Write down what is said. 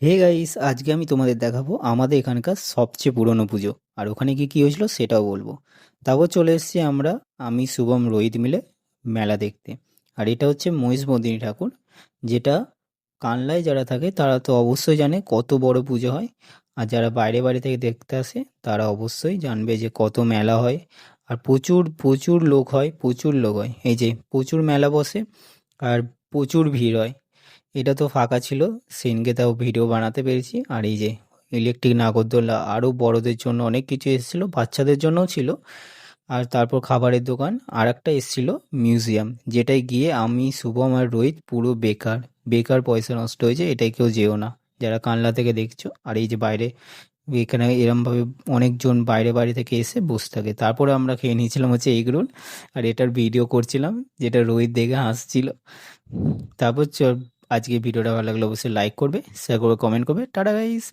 Hey guys, আজকে আমি তোমাদের দেখাবো আমাদের এখানকার সবচেয়ে পুরনো পুজো। আর ওখানে কি কি হয়েছিল সেটাও বলবো। তারপর চলে এসেছি আমি শুভম রোহিত মিলে মেলা দেখতে। আর এটা হচ্ছে মহিষমর্দিনী ঠাকুর, যেটা কানলায় যারা থাকে তারা তো অবশ্যই জানে কত বড় পুজো হয়। আর যারা বাইরে বাইরে থেকে দেখতে আসে তারা অবশ্যই জানবে যে কত মেলা হয়। আর প্রচুর প্রচুর লোক হয়, প্রচুর লোক হয়, এই যে প্রচুর মেলা বসে আর প্রচুর ভিড় হয়। এটা তো ফাঁকা ছিল, সেদিনকে তাও ভিডিও বানাতে পেরেছি। আর এই যে ইলেকট্রিক নাগরদোলা, আরও বড়দের জন্য অনেক কিছু এসেছিলো, বাচ্চাদের জন্যও ছিল। আর তারপর খাবারের দোকান, আর একটা এসেছিলো মিউজিয়াম, যেটায় গিয়ে আমি শুভম আর রোহিত পুরো বেকার বেকার পয়সা নষ্ট হয়েছে। এটাই কেউ যেও না যারা কানলা থেকে দেখছো। আর এই যে বাইরে এখানে এরমভাবে অনেকজন বাইরে বাইরে থেকে এসে বসে থাকে। তারপরে আমরা খেয়ে নিয়েছিলাম হচ্ছে এগ রোল, আর এটার ভিডিও করছিলাম, যেটা রোহিত দেখে হাসছিল। তারপর আজকে ভিডিওটা ভালো লাগলে অবশ্যই লাইক করবে, শেয়ার করবে, কমেন্ট করবে। Tata guys.